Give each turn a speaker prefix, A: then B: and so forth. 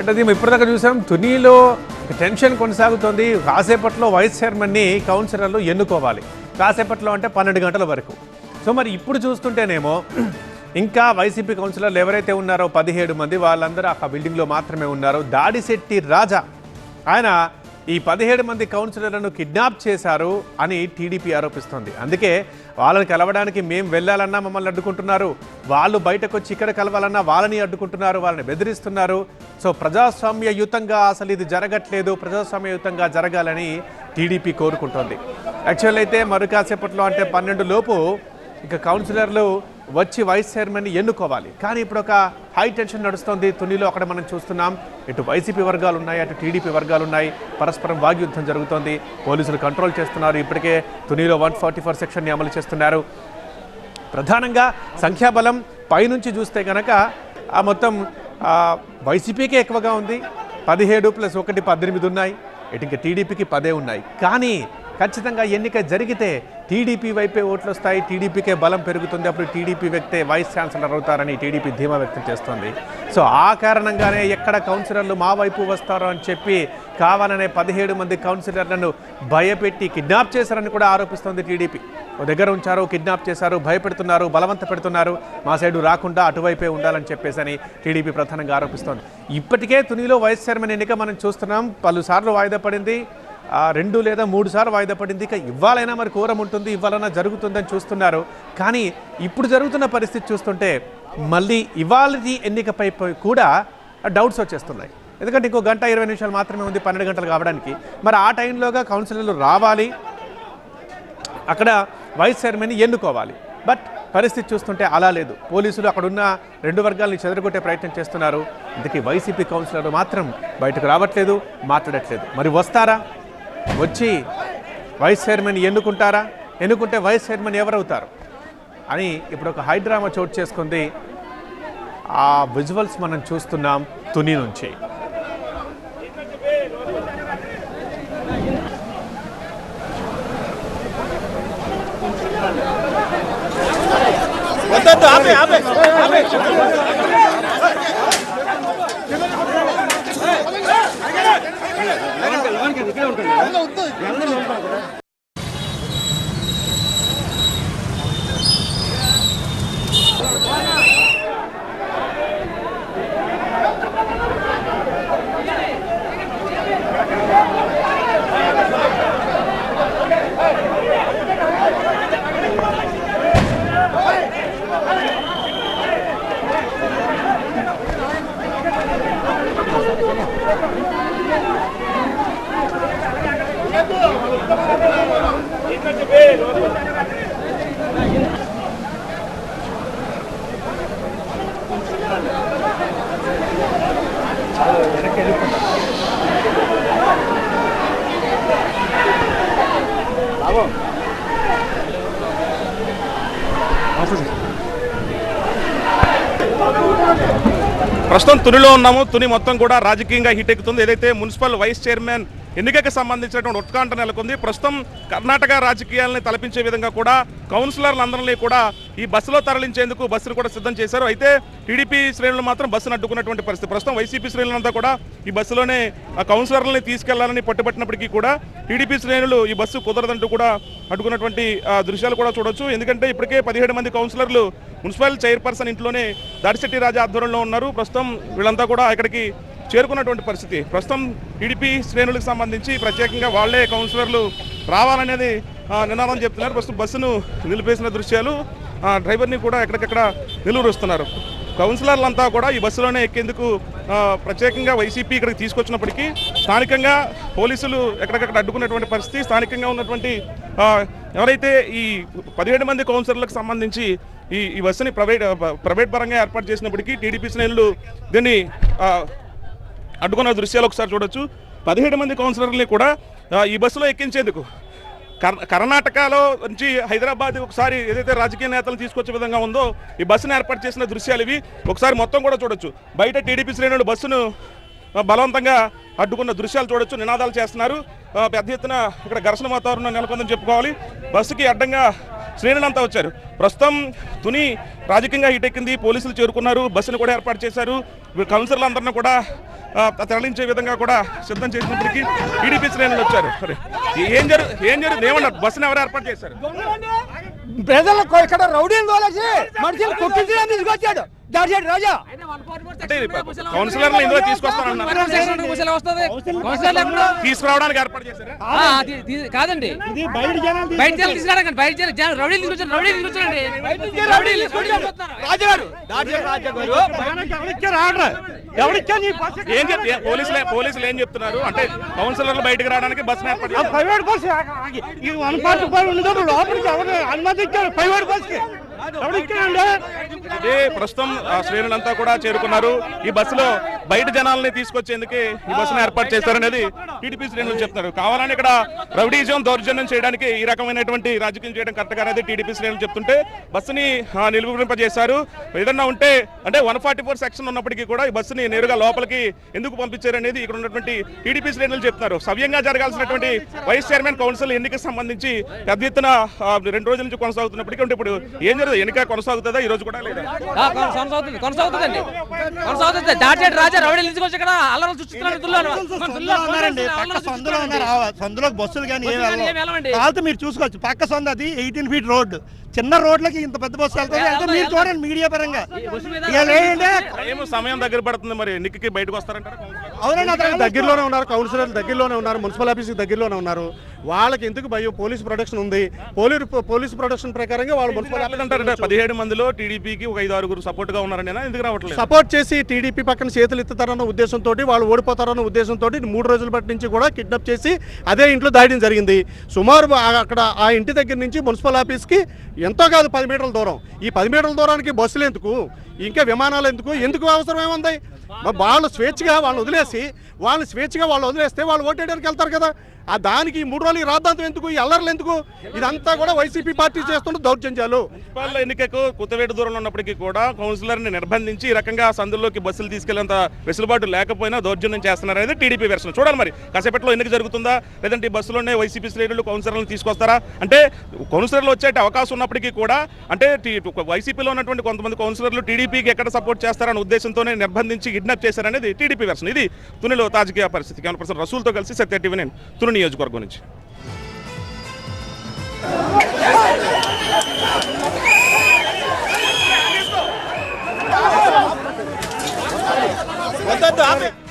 A: అంటే అది ఇప్పటిదాకా చూసాం. తునిలో టెన్షన్ కొనసాగుతోంది. కాసేపట్లో వైస్ చైర్మన్ని కౌన్సిలర్లు ఎన్నుకోవాలి. కాసేపట్లో అంటే 12 గంటల వరకు. సో మరి ఇప్పుడు చూస్తుంటేనేమో ఇంకా వైసీపీ కౌన్సిలర్లు ఎవరైతే ఉన్నారో 17 మంది వాళ్ళందరూ ఆ బిల్డింగ్లో మాత్రమే ఉన్నారు. దాడిశెట్టి రాజా ఆయన ఈ 17 మంది కౌన్సిలర్లను కిడ్నాప్ చేశారు అని టీడీపీ ఆరోపిస్తోంది. అందుకే వాళ్ళని కలవడానికి మేము వెళ్ళాలన్నా మమ్మల్ని అడ్డుకుంటున్నారు, వాళ్ళు బయటకు వచ్చి ఇక్కడ కలవాలన్నా వాళ్ళని అడ్డుకుంటున్నారు, వాళ్ళని బెదిరిస్తున్నారు. సో ప్రజాస్వామ్యయుతంగా అసలు ఇది జరగట్లేదు, ప్రజాస్వామ్యయుతంగా జరగాలని టీడీపీ కోరుకుంటోంది. యాక్చువల్ అయితే మరి కాసేపట్లో అంటే 12 లోపు ఇక కౌన్సిలర్లు వచ్చి వైస్ చైర్మన్ని ఎన్నుకోవాలి. కానీ ఇప్పుడు ఒక హై టెన్షన్ నడుస్తోంది తునిలో. అక్కడ మనం చూస్తున్నాం, ఇటు వైసీపీ వర్గాలు ఉన్నాయి, అటు టీడీపీ వర్గాలు ఉన్నాయి. పరస్పరం వాగ్యుద్ధం జరుగుతోంది. పోలీసులు కంట్రోల్ చేస్తున్నారు. ఇప్పటికే తునిలో 144 సెక్షన్ని అమలు చేస్తున్నారు. ప్రధానంగా సంఖ్యాబలం పైనుంచి చూస్తే కనుక ఆ మొత్తం వైసీపీకే ఎక్కువగా ఉంది. 17 + 1 18 ఉన్నాయి. ఇటు ఇంకా టీడీపీకి 10 ఉన్నాయి. కానీ ఖచ్చితంగా ఎన్నిక జరిగితే టీడీపీ వైపే ఓట్లు వస్తాయి, టీడీపీకే బలం పెరుగుతుంది. అప్పుడు టీడీపీ వ్యక్తే వైస్ ఛాన్సలర్ అవుతారని టీడీపీ ధీమా వ్యక్తం చేస్తోంది. సో ఆ కారణంగానే ఎక్కడ కౌన్సిలర్లు మా వైపు వస్తారో అని చెప్పి కావాలనే 17 మంది కౌన్సిలర్లను భయపెట్టి కిడ్నాప్ చేశారని కూడా ఆరోపిస్తోంది టీడీపీ. ఓ దగ్గర ఉంచారు, కిడ్నాప్ చేశారు, భయపెడుతున్నారు, బలవంత పెడుతున్నారు, మా సైడు రాకుండా అటువైపే ఉండాలని చెప్పేసి టీడీపీ ప్రధానంగా ఆరోపిస్తోంది. ఇప్పటికే తునిలో వైస్ చైర్మన్ ఎన్నిక మనం చూస్తున్నాం. పలుసార్లు వాయిదా పడింది, 2 లేదా 3 సార్లు వాయిదా పడింది. ఇక ఇవ్వాలైనా మరి కోరం ఉంటుంది, ఇవ్వాలైనా జరుగుతుందని చూస్తున్నారు. కానీ ఇప్పుడు జరుగుతున్న పరిస్థితి చూస్తుంటే మళ్ళీ ఇవాళ ఎన్నికపై కూడా డౌట్స్ వచ్చేస్తున్నాయి. ఎందుకంటే ఇంకో 1 గంట 20 నిమిషాలు మాత్రమే ఉంది 12 గంటలు కావడానికి. మరి ఆ టైంలోగా కౌన్సిలర్లు రావాలి, అక్కడ వైస్ చైర్మన్ని ఎన్నుకోవాలి. బట్ పరిస్థితి చూస్తుంటే అలా లేదు. పోలీసులు అక్కడున్న 2 వర్గాలని చెదరగొట్టే ప్రయత్నం చేస్తున్నారు. ఇందుకే వైసీపీ కౌన్సిలర్లు మాత్రం బయటకు రావట్లేదు, మాట్లాడట్లేదు. మరి వస్తారా, వచ్చి వైస్ చైర్మన్ ఎన్నుకుంటారా, ఎన్నుకుంటే వైస్ చైర్మన్ ఎవరవుతారు అని ఇప్పుడు ఒక హైడ్రామా చోటు చేసుకుంది. ఆ విజువల్స్ మనం చూస్తున్నాం తుని నుంచి.
B: ప్రస్తుతం తునిలో ఉన్నాము. తుని మొత్తం కూడా రాజకీయంగా హీట్ ఎక్కుతుంది. ఏదైతే మున్సిపల్ వైస్ చైర్మన్ ఎన్నికకి సంబంధించినటువంటి ఉత్కంఠ నెలకొంది. ప్రస్తుతం కర్ణాటక రాజకీయాలని తలపించే విధంగా కూడా కౌన్సిలర్లందరినీ కూడా ఈ బస్సులో తరలించేందుకు బస్సును కూడా సిద్ధం చేశారు. అయితే టీడీపీ శ్రేణులు మాత్రం బస్సును అడ్డుకున్నటువంటి పరిస్థితి. ప్రస్తుతం వైసీపీ శ్రేణులంతా కూడా ఈ బస్సులోనే ఆ కౌన్సిలర్లని తీసుకెళ్లాలని పట్టుబట్టినప్పటికీ కూడా టీడీపీ శ్రేణులు ఈ బస్సు కుదరదంటూ కూడా అడ్డుకున్నటువంటి దృశ్యాలు కూడా చూడొచ్చు. ఎందుకంటే ఇప్పటికే 17 మంది కౌన్సిలర్లు మున్సిపల్ చైర్పర్సన్ ఇంట్లోనే దాడిశెట్టి రాజా ఆధ్వర్యంలో ఉన్నారు. ప్రస్తుతం వీళ్ళంతా కూడా ఇక్కడికి చేరుకున్నటువంటి పరిస్థితి. ప్రస్తుతం టీడీపీ శ్రేణులకు సంబంధించి ప్రత్యేకంగా వాళ్లే కౌన్సిలర్లు రావాలనేది నినాదం చెప్తున్నారు. ప్రస్తుతం బస్సును నిలిపేసిన దృశ్యాలు, డ్రైవర్ని కూడా ఎక్కడికక్కడ నిలువరుస్తున్నారు. కౌన్సిలర్లంతా కూడా ఈ బస్సులోనే ఎక్కేందుకు ప్రత్యేకంగా వైసీపీ ఇక్కడికి తీసుకొచ్చినప్పటికీ స్థానికంగా పోలీసులు ఎక్కడికక్కడ అడ్డుకున్నటువంటి పరిస్థితి. స్థానికంగా ఉన్నటువంటి ఎవరైతే ఈ 17 మంది కౌన్సిలర్లకు సంబంధించి ఈ బస్సుని ప్రైవేట్ పరంగా ఏర్పాటు చేసినప్పటికీ టీడీపీ శ్రేణులు దీన్ని అడ్డుకున్న దృశ్యాలు ఒకసారి చూడొచ్చు. 17 మంది కౌన్సిలర్ని కూడా ఈ బస్సులో ఎక్కించేందుకు కర్ణాటకలో నుంచి హైదరాబాద్ ఒకసారి ఏదైతే రాజకీయ నేతలు తీసుకొచ్చే విధంగా ఉందో ఈ బస్సును ఏర్పాటు చేసిన దృశ్యాలు ఇవి. ఒకసారి మొత్తం కూడా చూడొచ్చు. బయట టీడీపీ శ్రేణులు బస్సును బలవంతంగా అడ్డుకున్న దృశ్యాలు చూడొచ్చు. నినాదాలు చేస్తున్నారు. పెద్ద ఎత్తున ఇక్కడ ఘర్షణ వాతావరణం నెలకొందని చెప్పుకోవాలి. బస్సుకి అడ్డంగా శ్రేణులంతా వచ్చారు. ప్రస్తుతం తుని రాజకీయంగా హీటెక్కింది. పోలీసులు చేరుకున్నారు, బస్సును కూడా ఏర్పాటు చేశారు. కౌన్సిలర్లందరినీ కూడా తరలించే విధంగా కూడా సిద్ధం చేసినప్పటికీ టీడీపీ శ్రేణులు వచ్చారు. ఏం జరుగుతుంది ఏమన్నారు? బస్సును ఎవరు ఏర్పాటు చేశారు?
C: ప్రజలకు ఇక్కడ రౌడీలు తోలేసి మనుషులు కొట్టించడానికి తీసుకొచ్చాడు దాడిచేటి రాజా.
B: అంటే కౌన్సిలర్లు ఇందులో తీసుకొస్తారన్నారు, తీసుకురావడానికి ఏర్పాటు చేశారా?
D: కాదండి, బయట తీసుకురావడానికి బయట రౌడీలు తీసుకొచ్చారండి.
B: పోలీసులు ఏం చెప్తున్నారు అంటే కౌన్సిలర్లు బయటకు రావడానికి బస్సు ఏర్పాటు చేశారు. ప్రస్తుతం శ్రేణులంతా కూడా చేరుకున్నారు. ఈ బస్సులో బయట జనాలని తీసుకొచ్చేందుకే ఈ బస్సును ఏర్పాటు చేస్తారనేది టీడీపీ శ్రేణులు చెప్తున్నారు. కావాలని ఇక్కడ రౌడీజం దౌర్జన్యం చేయడానికి ఈ రకమైనటువంటి రాజకీయం చేయడం కరెక్ట్ అనేది టీడీపీ శ్రేణులు చెప్తుంటే బస్సుని నిలువరింపజేశారు. ఏదన్నా ఉంటే అంటే 144 సెక్షన్ ఉన్నప్పటికీ కూడా ఈ బస్సుని నేరుగా లోపలికి ఎందుకు పంపించారనేది ఇక్కడ ఉన్నటువంటి టీడీపీ శ్రేణులు చెప్తున్నారు. సవ్యంగా జరగాల్సినటువంటి వైస్ చైర్మన్ కౌన్సిల్ ఎన్నికకు సంబంధించి పెద్ద ఎత్తున 2 రోజుల నుంచి కొనసాగుతున్నప్పటికీ అంటే ఇప్పుడు ఏం జరుగుతుంది? ఎన్నిక కొనసాగుతుందా ఈ రోజు కూడా? లేదా
D: కొనసాగుతుంది. దాచేటి రాజా రౌడీలు తీసుకొచ్చి ఇక్కడ అల్లరి
C: సందులో బస్సులు కానీ కాదు మీరు చూసుకోవచ్చు. పక్క సందు అది 18 ఫీట్ రోడ్డు. చిన్న రోడ్లకి ఇంత పెద్ద బస్సు వెళ్తుంది. మీరు చూడండి మీడియా పరంగా.
B: ఏమో సమయం దగ్గర పడుతుంది, మరి ఎన్నికకి బయటకు వస్తారంటారు?
E: అవునండి, అతను దగ్గరలోనే ఉన్నారు, కౌన్సిలర్ దగ్గరలోనే ఉన్నారు, మున్సిపల్ ఆఫీస్ దగ్గరలోనే ఉన్నారు. వాళ్ళకి ఎందుకు భయం? పోలీస్ ప్రొటెక్షన్ ఉంది. పోలీస్ ప్రొటెక్షన్ ప్రకారంగా వాళ్ళు మున్సిపల్
B: అంటారు. 17 మందిలో టీడీపీకి ఒక 5-6 సపోర్ట్ గా ఉన్నారని ఎందుకు రావట్లేదు?
E: సపోర్ట్ చేసి టీడీపీ పక్కన చేతులు ఎత్తుతారన్న ఉద్దేశంతో, వాళ్ళు ఓడిపోతారన్న ఉద్దేశంతో 3 రోజుల బట్టి నుంచి కూడా కిడ్నాప్ చేసి అదే ఇంట్లో దాడిని జరిగింది. సుమారు అక్కడ ఆ ఇంటి దగ్గర నుంచి మున్సిపల్ ఆఫీస్కి ఎంతో కాదు 10 మీటర్ల దూరం. ఈ 10 మీటర్ల దూరానికి బస్సులు ఎందుకు, ఇంకా విమానాలు ఎందుకు అవసరం ఏముంది? వాళ్ళు స్వేచ్ఛగా వాళ్ళు వదిలేస్తే వాళ్ళు ఓటేయడానికి వెళ్తారు కదా. ఆ దానికి 3 రోజులు రాద్దాంతం ఎందుకు? ఈ అల్లర్లు ఎందుకు? ఇదంతా కూడా వైసీపీ పార్టీ చేస్తున్న దౌర్జన్యాలు.
B: మున్సిపల్ ఎన్నికకు కొత్తవేటు దూరంలో ఉన్నప్పటికీ కూడా కౌన్సిలర్ని నిర్బంధించి ఈ రకంగా సందుల్లోకి బస్సులు తీసుకెళ్లేంత వెసులుబాటు లేకపోయినా దౌర్జన్యం చేస్తున్నారు అనేది టీడీపీ వెర్షన్. చూడాలి మరి కాసేపట్లో ఎన్నిక జరుగుతుందా, లేదంటే ఈ బస్సులోనే వైసీపీ శ్రేణులు కౌన్సిలర్లను తీసుకొస్తారా? అంటే కౌన్సిలర్లు వచ్చే అవకాశం ఉన్నప్పటికీ కూడా అంటే వైసీపీలో ఉన్నటువంటి కొంతమంది కౌన్సిలర్లు టీడీపీకి ఎక్కడ సపోర్ట్ చేస్తారన్న ఉద్దేశంతోనే నిర్బంధించి కిడ్నాప్ చేశారనేది టీడీపీ వెర్షన్. ఇది తునిలో తాజకీయ పరిస్థితి. కెమెరా రసూల్తో కలిసి సత్య టీవీ, నేను తుని నియోజకవర్గం నుంచి.
C: వద్దు